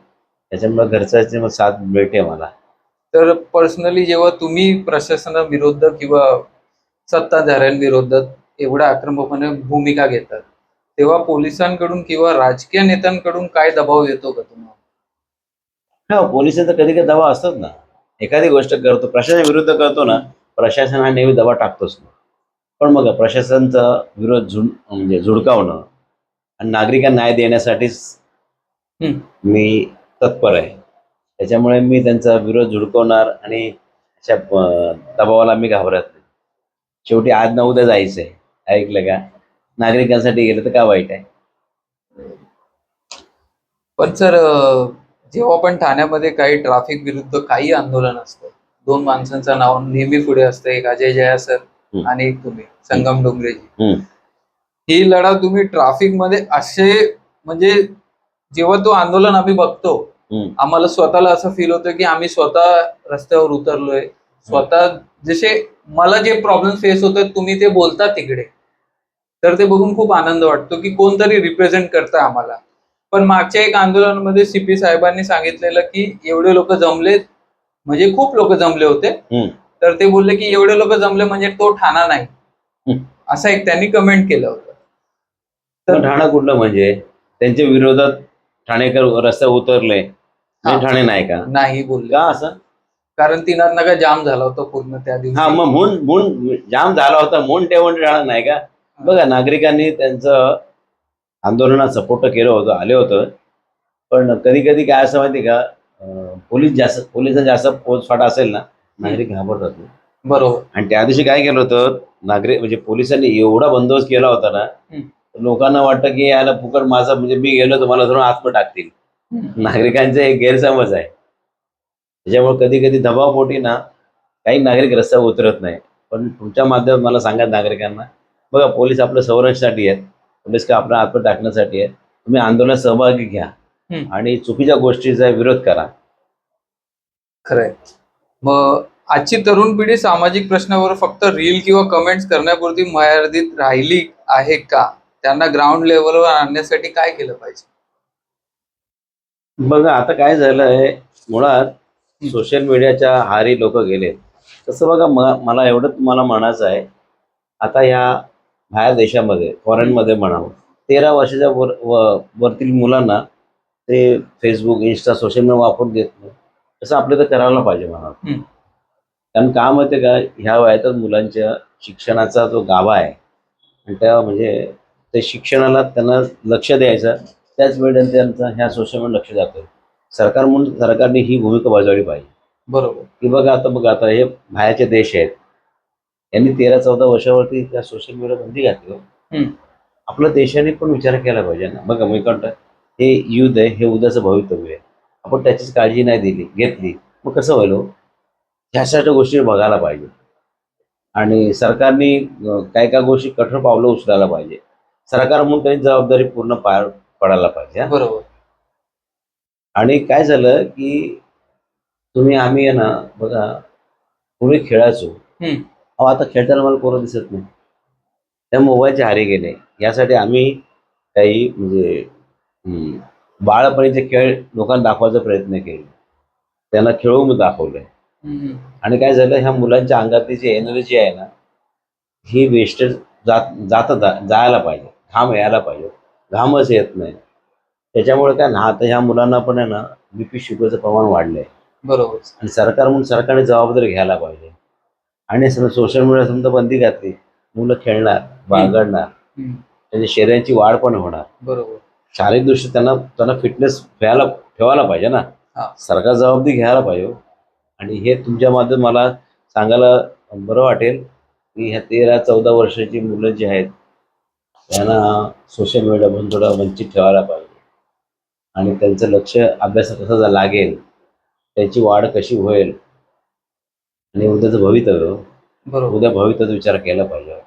त्याच्यामुळे घरच्याची मग साथ मिळते मला. तर पर्सनली जेव्हा तुम्ही प्रशासनाविरुद्ध किंवा सत्ताधाऱ्यांविरोधात एवढ्या आक्रमकपणे भूमिका घेतात, तेव्हा पोलिसांकडून किंवा राजकीय नेत्यांकडून काय दबाव येतो का तुम्हाला? हा, पोलिसांचा कधी कधी दबाव असतोच ना. एखादी गोष्ट करतो, प्रशासन विरुद्ध करतो ना, प्रशासन हा नेहमी दबाव टाकतोच ना. पण मग प्रशासनाचा विरोध म्हणजे झुडकावणं आणि नागरिकांना न्याय देण्यासाठीच मी तत्पर आहे. त्याच्यामुळे मी त्यांचा विरोध झुडकवणार, आणि अशा दबावाला मी घाबरत नाही. शेवटी आज ना उद्या जायचं आहे, ऐकलं का? नागरिकांसाठी गेलं तर का वाईट आहे? पण सर, जेव्हा पण ठाण्यामध्ये काही ट्रॅफिक विरुद्ध काही आंदोलन असतं, 2 माणसांचं नाव नेहमी पुढे असतं, एक अजय जया सर आणि एक तुम्ही, संगम डोंगरेजी. ही लढा तुम्ही ट्रॅफिक मध्ये असे, म्हणजे जेव्हा तो आंदोलन आम्ही बघतो हम्म. आम्हाला स्वतःला असं फील होतं की आम्ही स्वतः रस्त्यावर उतरलोय, स्वतः जसे मला जे प्रॉब्लेम फेस होतात तुम्ही ते बोलता तिकडे, तर ते बघून खूप आनंद वाटतो की कोणतरी रिप्रेझेंट करतं आम्हाला. पण मागच्या एक आंदोलनामध्ये सीपी साहेबांनी सांगितलेलं की एवढे लोक जमलेत, म्हणजे खूप लोक जमले होते, हम्म. तर ते बोलले की एवढे लोक जमले म्हणजे तो ठाणा नाही, हम्म. असं एक त्यांनी कमेंट केलं होतं. मग ठाणा कुठलं म्हणजे त्यांच्या विरोधात ठाणेकर रस्त्यावर उतरले म्हणजे ठाणे नाही का? नाही बोलले का असं? कारण तीनाथ नगर जाम झाला होता पूर्ण त्या हा, दिवशी. मग म्हणून जाम झाला होता म्हणून तेवढं ठाणा नाही का? बघा, नागरिकांनी त्यांचं आंदोलनात सपोर्ट केलं होतं, आले होतं. पण कधी कधी काय असं माहिती का, पोलिसांचा जास्त फौजफाटा असेल ना, नागरिक घाबरतात नाही. बरोबर. आणि त्या दिवशी काय केलं होतं, नागरिक म्हणजे पोलिसांनी एवढा बंदोबस्त केला होता ना, लोकांना वाटतं की याला फुकट माझा म्हणजे मी गेलो तर मला धरून आत्म टाकतील. नागरिकांचा एक गैरसमज आहे. त्याच्यामुळे कधी कधी दबावपोटी ना काही नागरिक रस्त्यावर उतरत नाही. पण तुमच्या माध्यमात मला सांगा नागरिकांना, बघा, पोलीस आपल्या संरक्षणासाठी आहेत, पोलीस का आपला आत्म टाकण्यासाठी आहे. तुम्ही आंदोलनात सहभागी घ्या आणि चुकीच्या गोष्टीचा विरोध करा. खरंय. मग आजची तरुण पिढी सामाजिक प्रश्नावर फक्त रील किंवा कमेंट्स करण्यापुरती मर्यादित राहिली आहे का? त्यांना ग्राउंड लेवलवर आणण्यासाठी काय केलं पाहिजे? बघा, आता काय झालंय, मुळात सोशल मीडियाच्या आहारी लोक गेले. तसं बघा, मला एवढं तुम्हाला म्हणायचं आहे, आता या बाहेर देशामध्ये, फॉरेनमध्ये म्हणावं, 13 वर्षाच्या वरतील मुलांना ते फेसबुक, इंस्टा, सोशल मीडिया वापरून देत नाही. तसं आपलं तर करायला पाहिजे म्हणावं. कारण का माहिती का, ह्या वयातच मुलांच्या शिक्षणाचा जो गाभा आहे, आणि त्या म्हणजे ते शिक्षणाला त्यांना लक्ष द्यायचं, त्याच वेळेला त्यांचं ह्या सोशल मीडिया लक्ष जातं. सरकारने ही भूमिका बजावली पाहिजे. बरोबर. की बघा आता हे बाहेरचे देश आहेत, यांनी 13-14 वर्षावरती त्या सोशल मीडिया बंदी घातली हो. आपल्या देशाने पण विचार केला पाहिजे ना. बघा, मी म्हणतो, हे युथ आहे, हे उद्याचं भवितव्य आहे. आपण त्याचीच काळजी नाही घेतली, मग कसं होईल हो? ह्यासाठी गोष्टी बघायला पाहिजे. आणि सरकारने काय काय गोष्टी कठोर पावलं उचलायला पाहिजे. सरकार म्हणून त्यांची जबाबदारी पूर्ण पार पडायला पाहिजे. बरोबर. आणि काय झालं की आम्ही आहे ना, बघा, पूर्वी खेळायचो. अहो, आता खेळताना मला पोरं दिसत नाही, त्या मोबाईलचे आहारी गेले. यासाठी आम्ही काही म्हणजे बाळपणीचे खेळ लोकांना दाखवायचा प्रयत्न केले, त्यांना खेळून दाखवलंय. आणि काय झालं, ह्या मुलांच्या अंगातली जी एनर्जी आहे ना, ही वेस्टेज जायला पाहिजे, घाम यायला पाहिजे. घामच येत नाही. त्याच्यामुळे काय ना, आता ह्या मुलांना पण आहे ना, बीपी शुगरचं प्रमाण वाढलंय. बरोबर. आणि सरकारने जबाबदारी घ्यायला पाहिजे. आणि सोशल मीडिया समजा बंदी घातली, मुलं खेळणार, बागडणार, त्यांच्या शरीराची वाढ पण होणार. बरोबर. शारीरिकदृष्ट्या त्यांना फिटनेस ठेवायला पाहिजे ना. सरकार जबाबदारी घ्यायला पाहिजे. आणि हे तुमच्या माध्यमातून मला सांगायला बरं वाटेल की ह्या 13-14 वर्षाची मुलं जी आहेत, त्यांना सोशल मीडियापासून थोडं वंचित ठेवायला पाहिजे. आणि त्यांचं लक्ष अभ्यासात कसं लागेल, त्यांची वाढ कशी होईल, आणि उद्याचं भवितव्य, उद्या भवितव्याचा विचार केला पाहिजे.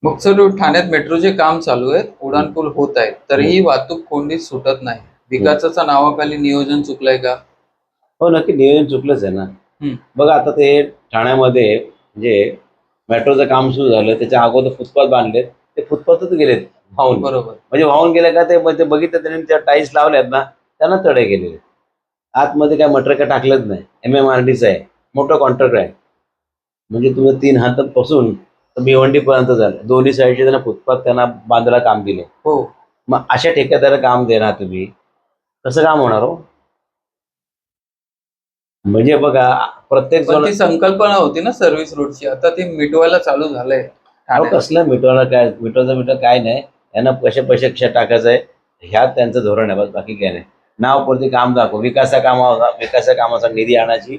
मग सर, ठाण्यात मेट्रोचे काम चालू आहे, उड्डाणपूल होत आहेत, तरीही वाहतूक कोंडी सुटत नाही. विकासाच्या नावाखाली नियोजन चुकलंय का? हो, नक्की नियोजन चुकलंच आहे ना. बघा, आता ते ठाण्यामध्ये म्हणजे मेट्रोचं काम सुरू झालं, त्याच्या अगोदर फुटपाथ बांधलेत, ते फुटपाथच गेलेत वाहून. बरोबर. म्हणजे वाहून गेले का, ते बघितलं त्यांनी, त्या टाईल्स लावल्यात ना, त्यांना तडे गेलेले. आतमध्ये काय मटेरियल काय टाकलंच नाही. MMRDचं आहे, मोठं कॉन्ट्रॅक्टर आहे. म्हणजे तुम्ही 3 हातापासून तर भिवंडीपर्यंत झालं, दोन्ही साईडचे त्यांना फुटपाथ त्यांना बांधायला काम दिले. हो. मग अशा ठेकेदाराला काम देणार तुम्ही, कसं काम होणार हो? म्हणजे बघा, प्रत्येक पण ती संकल्पना होती ना सर्व्हिस रोडची, आता ती मिटवायला चालू झालंय. कसलं मिटवायला, काय मिटवायचं काय नाही. यांना पैसे कशा टाकायचं आहे, ह्यात त्यांचं धोरण आहे, बस बाकी काय नाही. नावपुरती काम दाखव, विकासा कामाचा निधी आणायची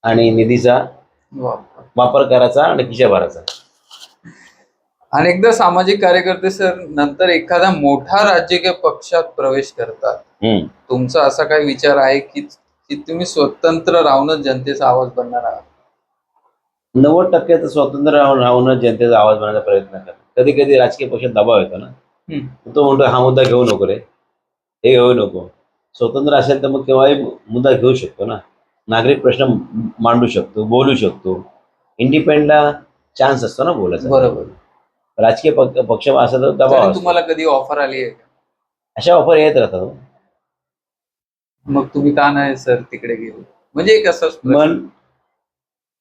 आणि निधीचा वापर करायचा आणि खिशा भरायचा. अनेकदा सामाजिक कार्यकर्ते सर नंतर एखादा मोठा राजकीय पक्षात प्रवेश करतात. तुमचा असा काही विचार आहे की तुम्ही स्वतंत्र राहूनच जनतेचा आवाज बनणार आहात? 90% तर स्वतंत्र राहून जनतेचा आवाज बनवण्याचा प्रयत्न करतात. कधी कधी राजकीय पक्षात दबाव येतो ना, तो म्हणतो हा मुद्दा घेऊ नको रे, हे घेऊ नको, स्वतंत्र असेल तर मग केव्हाही मुद्दा घेऊ शकतो ना, नागरिक प्रश्न मांडू शकतो, बोलू शकतो. इंडिपेंडला चान्स असतो ना बोलायचा. बरोबर. राजकीय पक्ष असेल तर दबाव तरी असतो. तुम्हाला कधी ऑफर आली आहे का? अशा ऑफर येत राहतात हो. मग तुम्ही का नाही सर तिकडे गेले? म्हणजे एक असाच प्रश्न. मन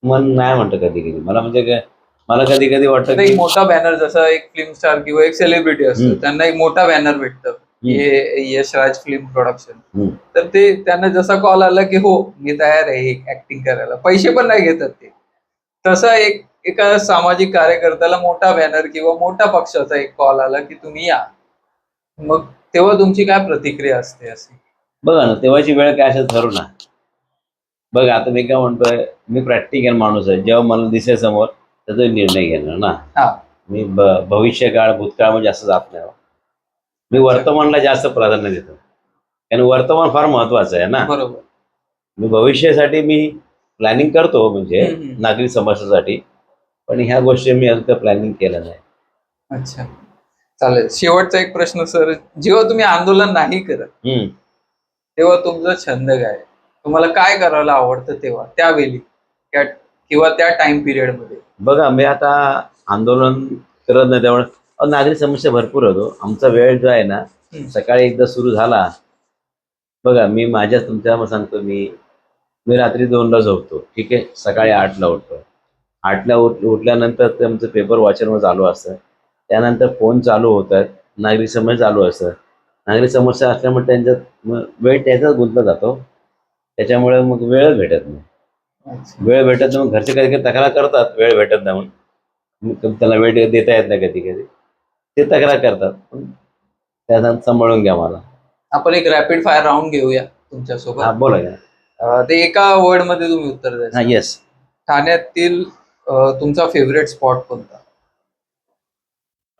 मन नाही म्हणतं कधी कधी मला, म्हणजे काय, मला कधी कधी वाटतं आता की एक मोठा बॅनर जसा एक फिल्म स्टार किंवा एक सेलिब्रिटी असतो, हम्म, त्यांना एक मोठा बॅनर भेटतं, हे यशराज फिल्म प्रोडक्शन. हम्म. तर ते त्यांना जसा कॉल आला की हो मी तयार आहे ऍक्टिंग करायला, पैसे पण नाही घेतात ते. तसा एका सामाजिक कार्यकर्त्याला मोठा बॅनर किंवा मोठ्या पक्षाचा एक कॉल आला की तुम्ही या, मग तेव्हा तुमची काय प्रतिक्रिया असते अशी? बघा ना, तेव्हाची वेळ काय असेल ठरू ना. बघा आता मी काय म्हणतोय, मी प्रॅक्टिकल माणूस आहे. जेव्हा मला दिसेल समोर त्याचा निर्णय घेणार ना. हा. मी भविष्यकाळ भूतकाळमध्ये जास्त जात नाही हो. मी वर्तमानला जास्त प्राधान्य देतो, कारण वर्तमान फार महत्वाचं आहे ना. बरोबर. मी भविष्यासाठी मी प्लॅनिंग करतो, म्हणजे नागरिक समाजासाठी, पण ह्या गोष्टी मी अजून प्लॅनिंग केलं नाही. अच्छा, चालेल. शेवटचा एक प्रश्न सर, जेव्हा तुम्ही आंदोलन नाही करत हम्म. तेव्हा तुमचा छंद काय? तुम्हाला काय करायला आवडतं तेव्हा त्यावेळी किंवा त्या टाइम पिरियड मध्ये? बघा मी आता आंदोलन करत नाही, त्यामुळे नागरिक समस्या भरपूर होतो. आमचा वेळ जो आहे ना, सकाळी एकदा सुरू झाला. बघा मी तुमच्या सांगतो, मी रात्री 2ला झोपतो, ठीक आहे. सकाळी 8ला उठतो. 8ला उठल्यानंतर ते आमचं पेपर वाचन चालू असतं. त्यानंतर फोन चालू होतात, नागरिक समस्या चालू असतं. नागरिक समस्या असल्यामुळे त्यांच्यात वेळ त्याचाच गुंतला जातो. त्याच्यामुळे मग वेळच भेटत नाही. वेळ भेटत नाही, मग घरचे कधी कधी तक्रार करतात वेळ भेटत नाही म्हणून. मग त्यांना वेळ देता येत नाही कधी कधी, ते तक्रार करतात. पण त्याचा सांभाळून घ्या मला. आपण एक रॅपिड फायर राऊंड घेऊया तुमच्यासोबत. हा बोला का. ते एका वर्ड मध्ये तुम्ही उत्तर हा द्यायचं. येस. ठाण्यातील तुमचा फेवरेट स्पॉट कोणता?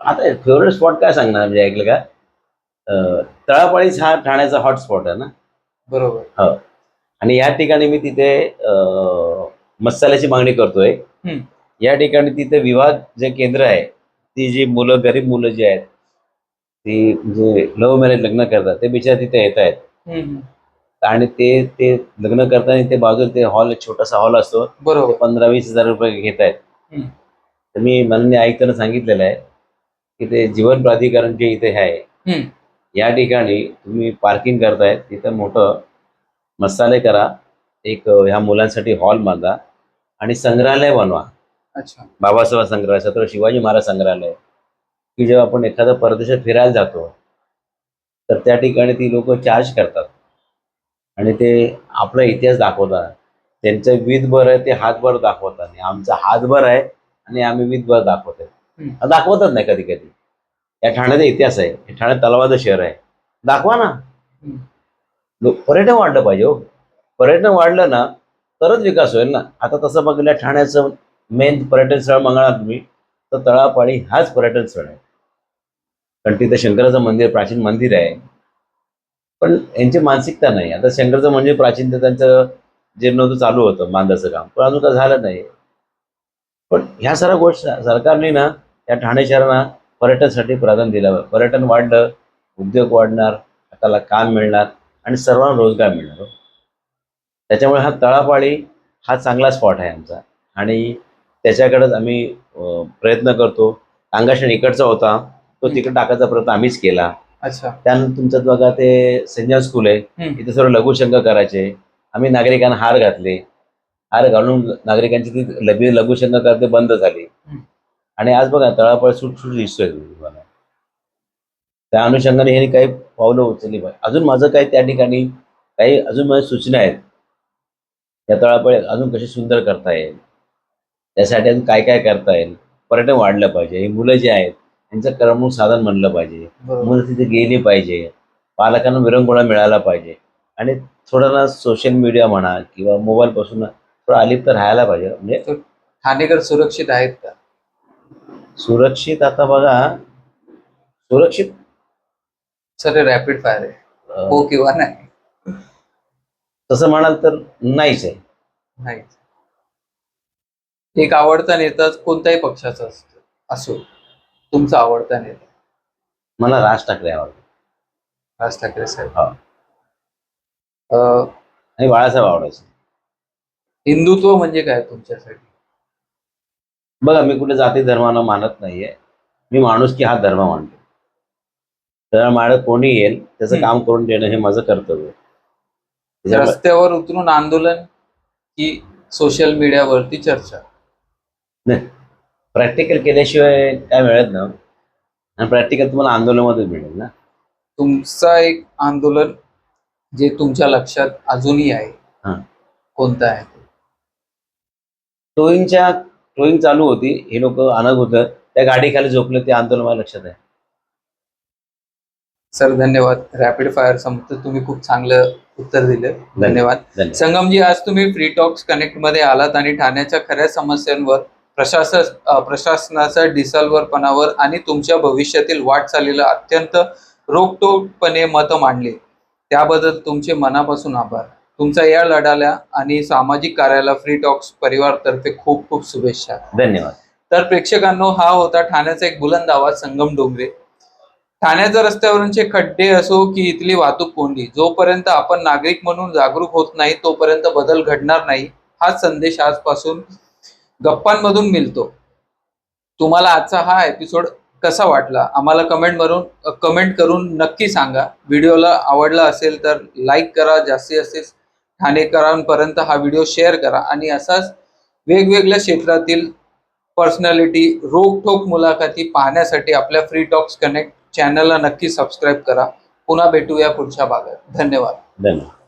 आता फेवरेट स्पॉट काय सांगणार, म्हणजे ऐकलं का, तळापाळीच हा ठाण्याचा हॉटस्पॉट आहे ना. बरोबर. हो. आणि या ठिकाणी मी तिथे मसाल्याची मागणी करतोय. या ठिकाणी तिथे विवाह जे केंद्र आहे, ती जी मुलं, गरीब मुलं जी आहेत, ती म्हणजे लव्ह मॅरेज लग्न करतात, ते बिचारे तिथे येत आहेत. आणि ते ते लग्न करताना ते बाजूला ते हॉल, छोटासा हॉल असतो, बरोबर. ते 15-20 हजार रुपये घेत आहेत. तर मी माननीय आयुक्तांना सांगितलेलं आहे की ते जीवन प्राधिकरण जे इथे आहे, या ठिकाणी तुम्ही पार्किंग करताय, तिथं मोठं मसाले करा, एक ह्या मुलांसाठी हॉल बांधा आणि संग्रहालय बनवा. अच्छा. बाबासाहेब संग्रहालय, छत्रपती शिवाजी महाराज संग्रहालय, की जेव्हा आपण एखाद्या परदेशात फिरायला जातो तर त्या ठिकाणी ती लोक चार्ज करतात आणि ते आपला इतिहास दाखवतात. त्यांचं विधभर आहे, ते हातभर दाखवतात, आणि आमचा हातभर आहे आणि आम्ही विधभर दाखवतोय. दाखवतच नाही कधी कधी. या ठाण्याचा इतिहास आहे, हे ठाणे तलावाचं शहर आहे, दाखवा ना. पर्यटन वाढलं पाहिजे हो. पर्यटन वाढलं ना तरच विकास होईल ना. आता तसं बघितलं, ठाण्याचं मेन पर्यटन स्थळ बघणार तुम्ही तर तळापाळी हाच पर्यटन स्थळ आहे, कारण तिथे शंकराचं मंदिर, प्राचीन मंदिर आहे. पण यांची मानसिकता नाही. आता शंकरचं मंदिर प्राचीन, तर त्यांचं जीर्णोद्धार चालू होतं, बांधायचं काम, पण अजून काय झालं नाही. पण ह्या सर्व गोष्टी सरकारने ना, या ठाणे शहरांना पर्यटनासाठी प्राधान्य दिलं. पर्यटन वाढलं, उद्योग वाढणार, त्याला काम मिळणार आणि सर्वांना रोजगार मिळणार हो. त्याच्यामुळे हा तळापाळी हा चांगला स्पॉट आहे आमचा, आणि त्याच्याकडेच आम्ही प्रयत्न करतो. टांगाशन इकडचा होता, तो तिकडे टाकायचा प्रयत्न आम्हीच केला. अच्छा. त्यानंतर तुमच्यात बघा ते सेंट स्कूल आहे, इथे सर्व लघुशंक करायचे. आम्ही नागरिकांना हार घातले, हार घालून नागरिकांची ती लघुशंक करते बंद झाली. आणि आज बघा तळापाळी सुटसुट दिसतोय तुम्हाला. त्या अनुषंगाने ह्यांनी काही पावलं उचलली पाहिजे. अजून माझं काही त्या ठिकाणी काही अजून माझ्या सूचना आहेत, त्या तळापाळी अजून कशी सुंदर करता येईल, त्यासाठी अजून काय काय करता येईल. पर्यटन वाढलं पाहिजे, ही मुलं जी आहेत त्यांचं करमणूक साधन म्हणलं पाहिजे, मुलं तिथे गेली पाहिजे, पालकांना विरंगुळा मिळाला पाहिजे, आणि थोडं ना सोशल मीडिया म्हणा किंवा मोबाईलपासून थोडं अलिप्त राहायला पाहिजे. म्हणजे ठाणेकर सुरक्षित आहेत का? सुरक्षित, आता बघा सुरक्षित सर रॅपिड फायर आहे, हो किंवा नाही? तसं म्हणाल तर नाहीच आहे. नाही. एक आवडता नेता कोणत्याही पक्षाचा असो, तुमचा आवडता नेता? मला राज ठाकरे आवडतात. राज ठाकरे साहेब. हा. अं, आणि बाळासाहेब आवडायचे. हिंदुत्व म्हणजे काय तुमच्यासाठी? बघा, मी कुठे जाती धर्माला मानत नाहीये. मी माणुसकी हा धर्म मानतो. तर माझ्या कोणी येईल त्याचं हम्म. काम करून देणं हे माझं कर्तव्य आहे. त्याच्यामुळे रस्त्यावर उतरून आंदोलन की सोशल मीडियावरती चर्चा? नाही, प्रॅक्टिकल केल्याशिवाय काय मिळत ना. आणि प्रॅक्टिकल तुम्हाला आंदोलनामध्ये मिळेल ना. तुमचा एक आंदोलन जे तुमच्या लक्षात अजूनही आहे, हां. कोणतं आहे ते? टोईंग चालू होती, हे लोक आणत होतं, त्या गाडीखाली झोपले, ते आंदोलन माझ्या लक्षात आहे. सर धन्यवाद. रॅपिड फायर संपत तुम्ही खूप चांगलं उत्तर दिलं. धन्यवाद. धन्यवाद. संगमजी, आज तुम्ही फ्री टॉक्स कनेक्ट मध्ये आलात आणि ठाण्याच्या खऱ्या समस्यांवर, प्रशासनाच्या डिसलवरपणावर आणि तुमच्या भविष्यातील वाटचालीला अत्यंत रोखठोकपणे मत मांडले. त्याबद्दल तुमचे मनापासून आभार. तुमचा या लढाला आणि सामाजिक कार्याला फ्री टॉक्स परिवारतर्फे खूप खूप शुभेच्छा. धन्यवाद. तर प्रेक्षकांनो, हा होता ठाण्याचा एक बुलंद आवाज, संगम डोंगरे. ठाण्याच्या रस्त्यावरचे खड्डे असो की इथली वाहतूक कोंडी, जोपर्यंत आपण नागरिक म्हणून जागरूक होत नाही तोपर्यंत बदल घडणार नाही, हाच संदेश आजपासून गप्पांमधून मिळतो. तुम्हाला आजचा हा एपिसोड कसा वाटला आम्हाला कमेंट करून नक्की सांगा. व्हिडिओला आवडला असेल तर लाईक करा, जास्तीत जास्त ठाणेकरांपर्यंत हा व्हिडिओ शेअर करा आणि असाच वेगवेगळ्या क्षेत्रातील पर्सनॅलिटी, रोखठोक मुलाखती पाहण्यासाठी आपल्या फ्री टॉक्स कनेक्ट चॅनलला नक्की सबस्क्राईब करा. पुन्हा भेटूया पुढच्या भागात. धन्यवाद. धन्यवाद.